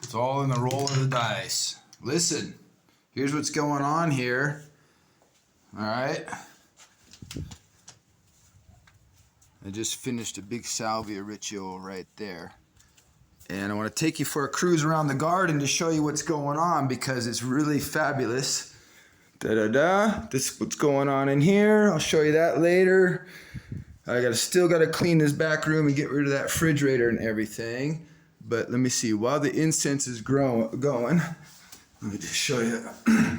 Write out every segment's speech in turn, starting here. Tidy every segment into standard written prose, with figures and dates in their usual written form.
It's all in the roll of the dice. Listen, here's what's going on here. All right. I just finished a big salvia ritual right there. And I want to take you for a cruise around the garden to show you what's going on because it's really fabulous. This is what's going on in here. I'll show you that later. I still got to clean this back room and get rid of that refrigerator and everything. But let me see. While the incense is going, let me just show you.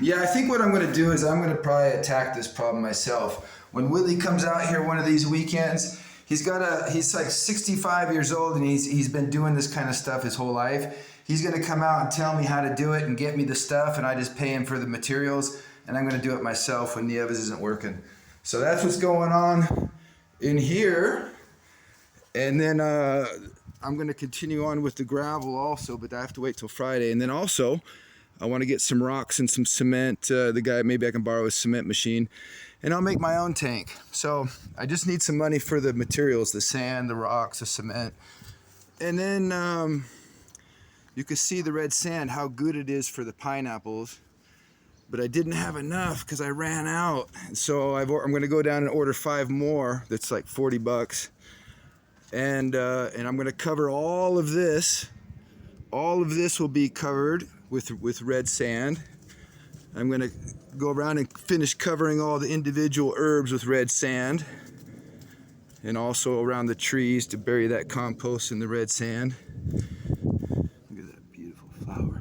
Yeah, I think what I'm going to do is I'm going to probably attack this problem myself. When Willie comes out here one of these weekends, he's like 65 years old and he's been doing this kind of stuff his whole life. He's going to come out and tell me how to do it and get me the stuff, and I just pay him for the materials, and I'm going to do it myself when Nieves isn't working. So that's what's going on in here. And then I'm going to continue on with the gravel also, but I have to wait till Friday. And then also I want to get some rocks and some cement. The guy, maybe I can borrow his cement machine, and I'll make my own tank. So I just need some money for the materials, the sand, the rocks, the cement. And then you can see the red sand, how good it is for the pineapples. But I didn't have enough because I ran out. So I'm going to go down and order 5 more. That's like $40. And I'm going to cover all of this. All of this will be covered with red sand. I'm going to go around and finish covering all the individual herbs with red sand. And also around the trees to bury that compost in the red sand. Look at that beautiful flower.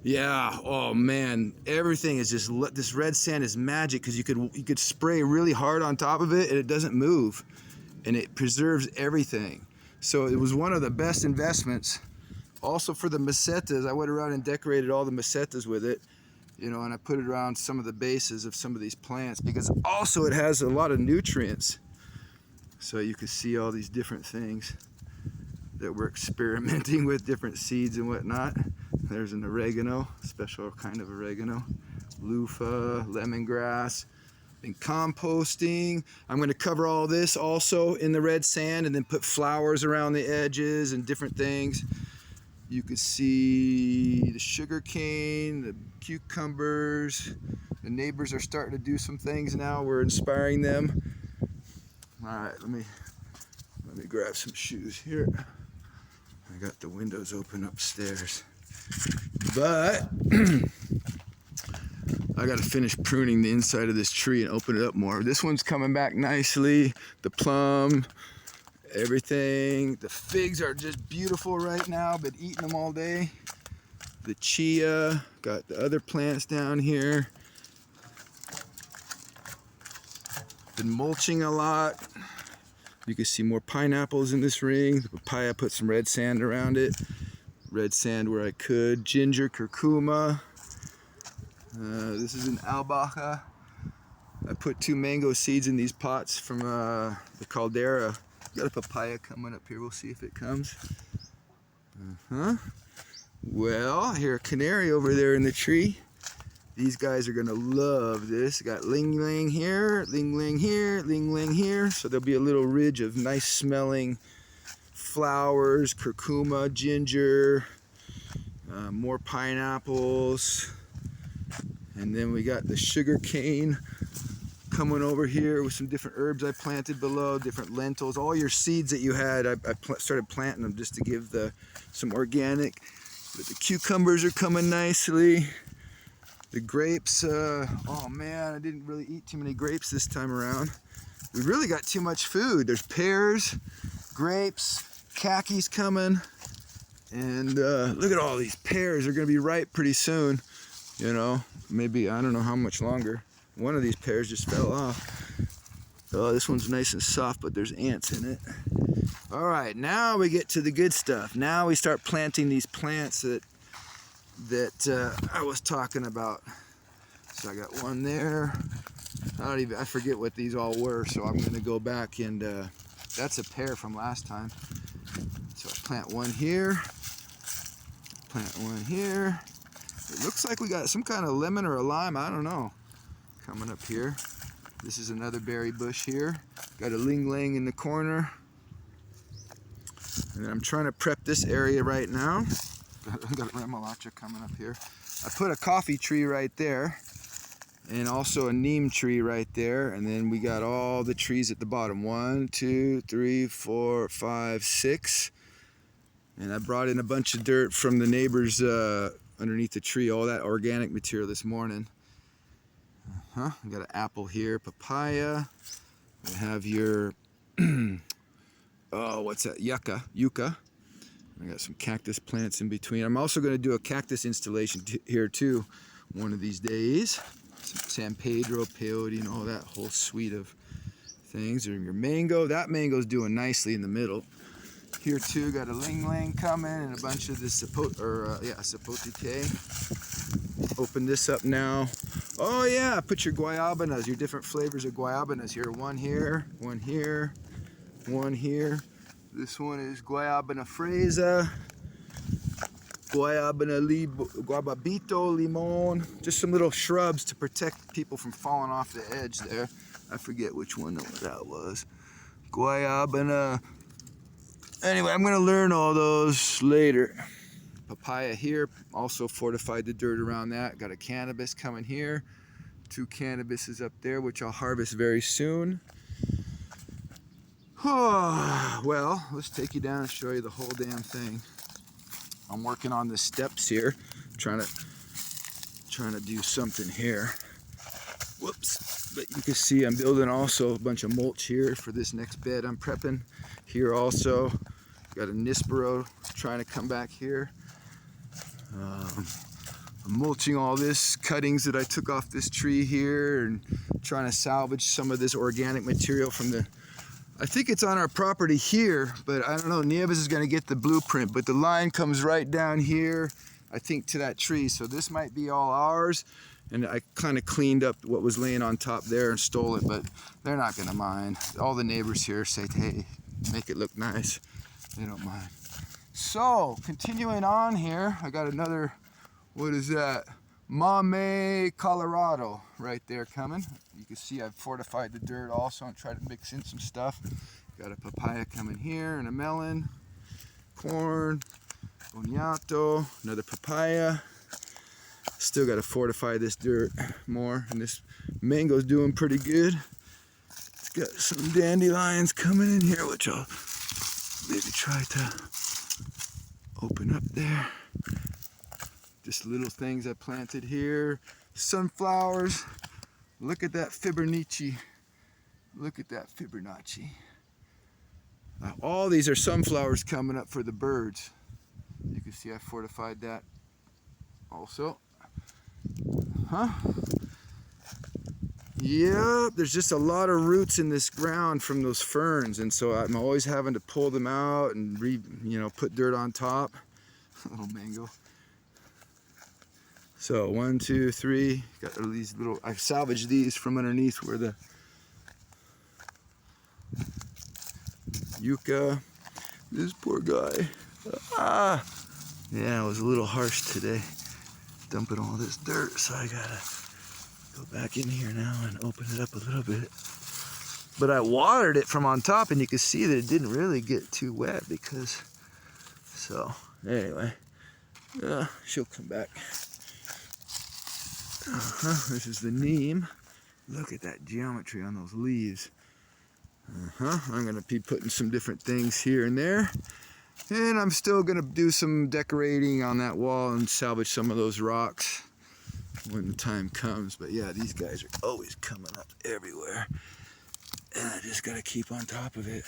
Yeah, oh man, everything is just, this red sand is magic because you could spray really hard on top of it and it doesn't move. And it preserves everything. So it was one of the best investments. Also for the macetas, I went around and decorated all the macetas with it, you know, and I put it around some of the bases of some of these plants because also it has a lot of nutrients. So you can see all these different things that we're experimenting with, different seeds and whatnot. There's an oregano, special kind of oregano, loofah, lemongrass. And composting. I'm going to cover all this also in the red sand and then put flowers around the edges and different things. You can see the sugar cane, the cucumbers. The neighbors are starting to do some things now. We're inspiring them. All right, let me grab some shoes here. I got the windows open upstairs. But I got to finish pruning the inside of this tree and open it up more. This one's coming back nicely. The plum, everything. The figs are just beautiful right now. Been eating them all day. The chia, got the other plants down here. Been mulching a lot. You can see more pineapples in this ring. The papaya, put some red sand around it. Red sand where I could. Ginger, curcuma. This is an albahaca. I put 2 mango seeds in these pots from the caldera. Got a papaya coming up here. We'll see if it comes. Well, I hear a canary over there in the tree. These guys are going to love this. Got ling ling here, ling ling here, ling ling here. So there'll be a little ridge of nice smelling flowers, curcuma, ginger, more pineapples. And then we got the sugar cane coming over here with some different herbs I planted below, different lentils. All your seeds that you had, I started planting them just to give some organic. But the cucumbers are coming nicely. The grapes, oh man, I didn't really eat too many grapes this time around. We really got too much food. There's pears, grapes, khakis coming. And look at all these pears. They're gonna be ripe pretty soon. You know, maybe, I don't know how much longer. One of these pears just fell off. Oh, this one's nice and soft, but there's ants in it. All right, now we get to the good stuff. Now we start planting these plants that I was talking about. So I got one there. I forget what these all were, so I'm gonna go back and that's a pear from last time. So I plant one here, plant one here. It looks like we got some kind of lemon or a lime, I don't know, coming up here. This is another berry bush here. Got a ling ling in the corner. And then I'm trying to prep this area right now. Got a remolacha coming up here. I put a coffee tree right there, and also a neem tree right there, and then we got all the trees at the bottom. 1, 2, 3, 4, 5, 6. And I brought in a bunch of dirt from the neighbors underneath the tree, all that organic material this morning. I got an apple here, papaya. I have your oh, what's that? Yucca. I got some cactus plants in between. I'm also going to do a cactus installation here too one of these days. Some San Pedro, peyote, and all that whole suite of things. Or your mango. That mango's doing nicely in the middle. Here too, got a ling ling coming and a bunch of this sapote. Open this up now. Oh yeah, put your guayabanas, your different flavors of guayabanas here. One here, one here, one here. This one is guayabana fresa, guababito limon. Just some little shrubs to protect people from falling off the edge there. I forget which one that was. Guayabana. Anyway, I'm gonna learn all those later. Papaya here, also fortified the dirt around that. Got a cannabis coming here. 2 cannabises up there, which I'll harvest very soon. Well, let's take you down and show you the whole damn thing. I'm working on the steps here, trying to do something here. Whoops! But you can see I'm building also a bunch of mulch here for this next bed I'm prepping. Here also, got a Nispero trying to come back here. I'm mulching all this cuttings that I took off this tree here and trying to salvage some of this organic material from the, I think it's on our property here, but I don't know, Nieves is gonna get the blueprint, but the line comes right down here, I think, to that tree. So this might be all ours, and I kind of cleaned up what was laying on top there and stole it, but they're not gonna mind. All the neighbors here say, hey, make it look nice. They don't mind. So, continuing on here, I got another, what is that? Mame Colorado right there coming. You can see I've fortified the dirt also and tried to mix in some stuff. Got a papaya coming here and a melon, corn, boniato, another papaya. Still got to fortify this dirt more, and this mango's doing pretty good. It's got some dandelions coming in here, which I'll maybe try to open up there. Just little things I planted here. Sunflowers. Look at that Fibonacci. Look at that Fibonacci. All these are sunflowers coming up for the birds. You can see I fortified that also. Yeah, there's just a lot of roots in this ground from those ferns, and so I'm always having to pull them out and put dirt on top. Little mango. So 1, 2, 3. Got these little. I salvaged these from underneath where the yucca. This poor guy. Yeah, it was a little harsh today, dumping all this dirt. So I gotta go back in here now and open it up a little bit. But I watered it from on top, and you can see that it didn't really get too wet because. So anyway, she'll come back. This is the neem. Look at that geometry on those leaves. I'm gonna be putting some different things here and there, and I'm still gonna do some decorating on that wall and salvage some of those rocks when the time comes. But yeah, these guys are always coming up everywhere, and I just gotta keep on top of it.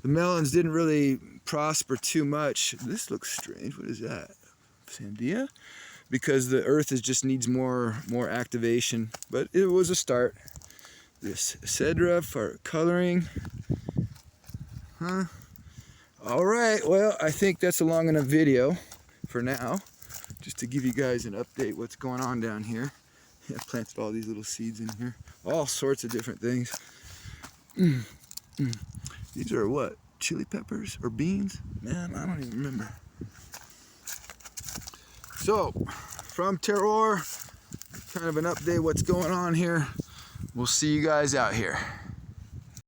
The melons didn't really prosper too much. This looks strange. What is that? Sandia? Because the earth just needs more activation, but it was a start. This cedra for coloring. All right, well, I think that's a long enough video for now, just to give you guys an update what's going on down here. I planted all these little seeds in here, all sorts of different things. These are what? Chili peppers or beans? Man, I don't even remember. So, from Terror, kind of an update what's going on here. We'll see you guys out here.